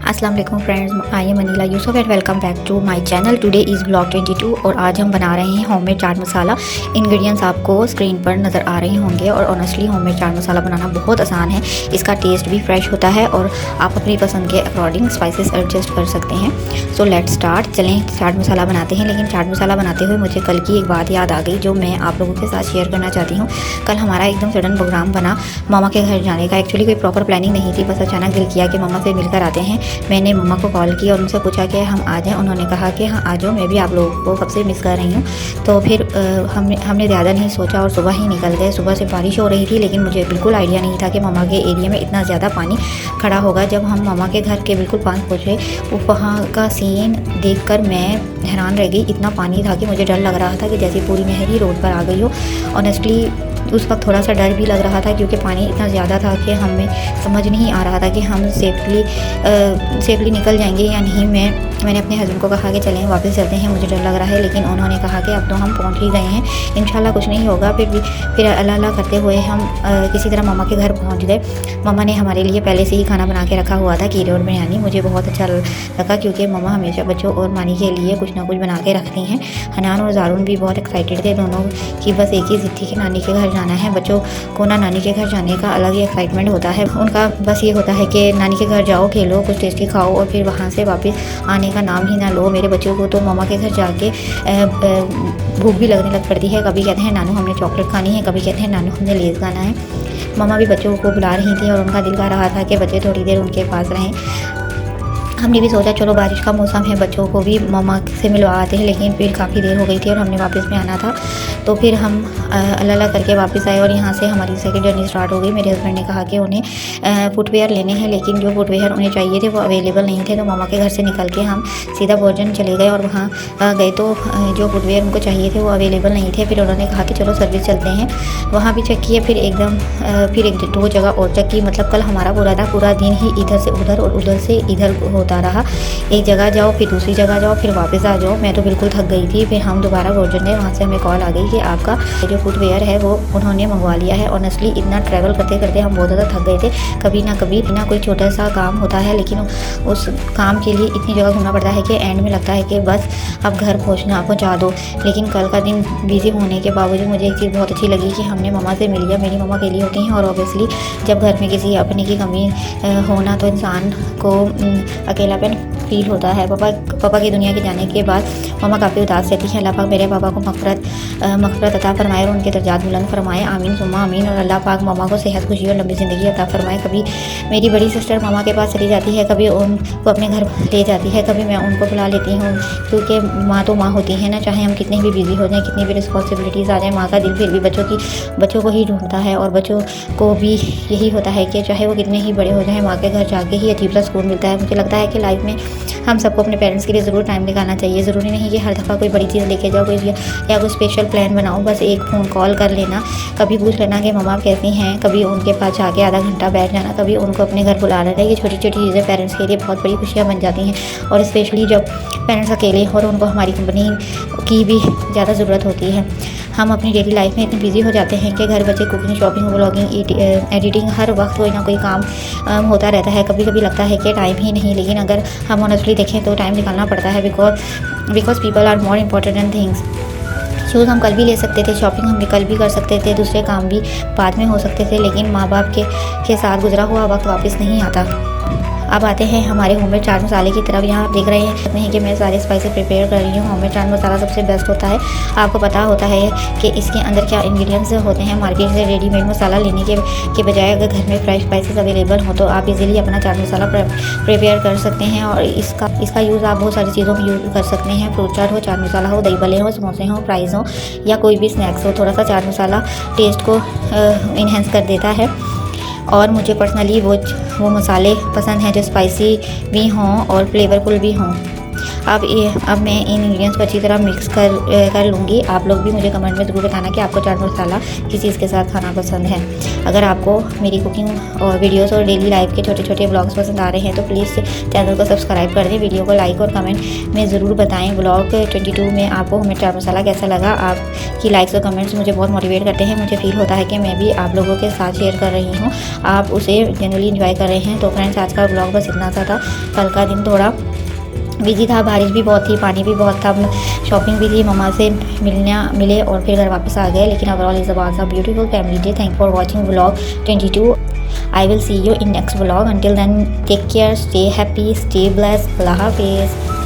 अस्सलाम वालेकुम friends, I am Anila Yusuf and welcome back to my channel. Today is blog 22 और आज हम बना रहे हैं होममेड चाट मसाला। इंग्रेडिएंट्स आपको स्क्रीन पर नज़र आ रहे होंगे और ऑनेस्टली होममेड चाट मसाला बनाना बहुत आसान है। इसका टेस्ट भी फ्रेश होता है और आप अपनी पसंद के अकॉर्डिंग स्पाइसेस एडजस्ट कर सकते हैं। So let's start. चलें चाट मसाला बनाते हैं। लेकिन चाट मसाला बनाते हुए मुझे कल की एक बात याद आ गई जो मैं आप लोगों के साथ शेयर करना चाहती हूँ। कल हमारा एकदम सडन प्रोग्राम बना मामा के घर जाने का। एक्चुअली कोई प्रॉपर प्लानिंग नहीं थी, बस अचानक दिल किया कि मामा से मिलकर आते हैं। मैंने मम्मा को कॉल किया और उनसे पूछा कि हम आ जाएं। उन्होंने कहा कि हाँ आ जाओ, मैं भी आप लोगों को कब से मिस कर रही हूँ। तो फिर हमने ज़्यादा नहीं सोचा और सुबह ही निकल गए। सुबह से बारिश हो रही थी लेकिन मुझे बिल्कुल आइडिया नहीं था कि मामा के एरिया में इतना ज़्यादा पानी खड़ा होगा। जब हम मामा के घर के बिल्कुल पास पहुँचे, वहाँ का सीन देखकर मैं हैरान रह गई। इतना पानी था कि मुझे डर लग रहा था कि जैसे पूरी नहर ही रोड पर आ गई हो। ऑनेस्टली उस वक्त थोड़ा सा डर भी लग रहा था क्योंकि पानी इतना ज़्यादा था कि हमें समझ नहीं आ रहा था कि हम सेफली निकल जाएंगे या नहीं। मैंने अपने हस्बैंड को कहा कि चलें वापस चलते हैं, मुझे डर लग रहा है। लेकिन उन्होंने कहा कि अब तो हम पहुंच ही गए हैं, इंशाल्लाह कुछ नहीं होगा। फिर अल्लाह अल्लाह करते हुए हम किसी तरह मामा के घर पहुंच गए। मामा ने हमारे लिए पहले से ही खाना बना के रखा हुआ था, कीरे और बिरयानी। मुझे बहुत अच्छा लगा क्योंकि मामा हमेशा बच्चों और मानी के लिए कुछ ना कुछ बना के रखती हैं। हनान और जारून भी बहुत एक्साइटेड थे। दोनों की बस एक ही जिद थी कि नानी के घर जाना है। बच्चों को ना नानी के घर जाने का अलग ही एक्साइटमेंट होता है। उनका बस ये होता है कि नानी के घर जाओ, खेलो, कुछ टेस्टी खाओ और फिर वहाँ से वापस आने का नाम ही ना लो। मेरे बच्चों को तो मामा के घर जाके भूख भी लगने लग पड़ती है। कभी कहते हैं नानू हमने चॉकलेट खानी है, कभी कहते हैं नानू हमने लेज़ खाना है। मामा भी बच्चों को बुला रही थी और उनका दिल कर रहा था कि बच्चे थोड़ी देर उनके पास रहें। हमने भी सोचा चलो बारिश का मौसम है, बच्चों को भी मामा से मिलवा आते हैं। लेकिन फिर काफ़ी देर हो गई थी और हमने वापस में आना था। तो फिर हम अल्लाह अल्लाह करके वापस आए और यहाँ से हमारी सेकंड जर्नी स्टार्ट हो गई। मेरे हस्बैंड ने कहा कि उन्हें फुटवेयर लेने हैं, लेकिन जो फुटवेयर उन्हें चाहिए थे वो अवेलेबल नहीं थे। तो मामा के घर से निकल के हम सीधा भोजन चले गए और वहाँ गए तो जो फुटवेयर उनको चाहिए थे वो अवेलेबल नहीं थे। फिर उन्होंने कहा कि चलो सर्विस चलते हैं। वहाँ भी चेक किए, फिर एक दो जगह और चेक की। मतलब कल हमारा पूरा दिन ही इधर से उधर और उधर से इधर होता रहा। एक जगह जाओ, फिर दूसरी जगह जाओ, फिर वापस आ जाओ। मैं तो बिल्कुल थक गई थी। फिर हम दोबारा भोजन गए, वहाँ से हमें कॉल आ गई कि आपका जो फुटवेयर है वो उन्होंने मंगवा लिया है। ऑनेस्टली इतना ट्रैवल करते करते हम बहुत ज़्यादा थक गए थे। कभी ना कोई छोटा सा काम होता है, लेकिन उस काम के लिए इतनी जगह घूमना पड़ता है कि एंड में लगता है कि बस अब घर पहुँचा दो। लेकिन कल का दिन बिजी होने के बावजूद मुझे एक चीज़ बहुत अच्छी लगी कि हमने मामा से मिल लिया। मेरी मामा अकेली होती हैं और ऑब्वियसली जब घर में किसी अपने की कमी होना तो इंसान को अकेलापन फील होता है। पापा की दुनिया के जाने के बाद मामा काफ़ी उदास रहती है। अल्लाह पाक मेरे पापा को मग़फ़िरत अता फरमाए और उनके दर्जात बुलंद फरमाए, आमीन सुम्मा आमीन। और अल्लाह पाक मामा को सेहत, खुशी और लंबी ज़िंदगी अता फरमाए। कभी मेरी बड़ी सिस्टर मामा के पास चली जाती है, कभी उनको अपने घर ले जाती है, कभी मैं उनको बुला लेती हूँ क्योंकि माँ तो माँ होती है ना। चाहे हम कितने भी बिजी हो जाएँ, कितनी भी रिस्पॉन्सिबिलिटीज़ आ जाए, माँ का दिल फिर भी बच्चों को ही ढूंढता है। और बच्चों को भी यही होता है कि चाहे वो कितने ही बड़े हो जाएँ, माँ के घर जाके ही अजीब सा सुकून मिलता है। मुझे लगता है कि लाइफ में हम सबको अपने पेरेंट्स के लिए ज़रूर टाइम निकालना चाहिए। ज़रूरी नहीं कि हर दफ़ा कोई बड़ी चीज़ लेके जाओ या कोई स्पेशल प्लान बनाओ। बस एक फ़ोन कॉल कर लेना, कभी पूछ लेना कि मम्मा कैसी हैं, कभी उनके पास जाके आधा घंटा बैठ जाना, कभी उनको अपने घर बुला लेना। ये छोटी छोटी चीज़ें पेरेंट्स के लिए बहुत बड़ी खुशियाँ बन जाती हैं। और स्पेशली जब पेरेंट्स अकेले और उनको हमारी कंपनी की भी ज़्यादा ज़रूरत होती है। हम अपनी डेली लाइफ में इतने बिजी हो जाते हैं कि घर बच्चे, कुकिंग, शॉपिंग, व्लॉगिंग, एडिटिंग, हर वक्त कोई ना कोई काम होता रहता है। कभी कभी लगता है कि टाइम ही नहीं, लेकिन अगर हम ऑनेस्टली देखें तो टाइम निकालना पड़ता है because people are more important than things. Shoes हम कल भी ले सकते थे, शॉपिंग हम कल भी कर सकते थे, दूसरे काम भी बाद में हो सकते थे, लेकिन माँ बाप के साथ गुजरा हुआ वक्त वापस नहीं आता। अब आते हैं हमारे होममेड चाट मसाले की तरफ। यहाँ आप देख रहे हैं कि मैं सारे स्पाइसेस प्रिपेयर कर रही हूँ। होममेड चाट मसाला सबसे बेस्ट होता है। आपको पता होता है कि इसके अंदर क्या इंग्रेडिएंट्स होते हैं। मार्केट से रेडीमेड मसाला लेने के बजाय अगर घर में फ्रेश स्पाइसेस अवेलेबल हो तो आप इजीली अपना चाट मसाला प्रिपेयर कर सकते हैं। और इसका यूज़ आप बहुत सारी चीज़ों में यूज़ कर सकते हैं। फ्रूट चाट हो, चाट मसाला हो, दही भल्ले हो, समोसे हो, फ्राइज़ हो या कोई भी स्नैक्स हो। थोड़ा सा चाट मसाला टेस्ट को इन्हेंस कर देता है। और मुझे पर्सनली वो मसाले पसंद हैं जो स्पाइसी भी हों और फ्लेवरफुल भी हों। अब मैं इन इंग्रेडिएंट्स को अच्छी तरह मिक्स कर लूँगी। आप लोग भी मुझे कमेंट में ज़रूर बताना कि आपको चाट मसाला किस चीज़ के साथ खाना पसंद है। अगर आपको मेरी कुकिंग और वीडियोस और डेली लाइफ के छोटे छोटे ब्लॉग्स पसंद आ रहे हैं तो प्लीज़ चैनल को सब्सक्राइब कर दें। वीडियो को लाइक और कमेंट में ज़रूर बताएं। ब्लॉग 22 में आपको होममेड चाट मसाला कैसा लगा। आपकी लाइक्स और कमेंट्स मुझे बहुत मोटिवेट करते हैं। मुझे फील होता है कि मैं भी आप लोगों के साथ शेयर कर रही हूँ, आप उसे जनरली इंजॉय कर रहे हैं। तो फ्रेंड्स, आज का ब्लॉग बस इतना सा था। कल का दिन थोड़ा बिजी था, बारिश भी बहुत थी, पानी भी बहुत था, शॉपिंग भी थी, मम्मा से मिले और फिर घर वापस आ गए। लेकिन overall is a beautiful family day. Thank for watching vlog 22। I will see you in next vlog. Until then, take care, stay happy, stay blessed. Allah Hafiz.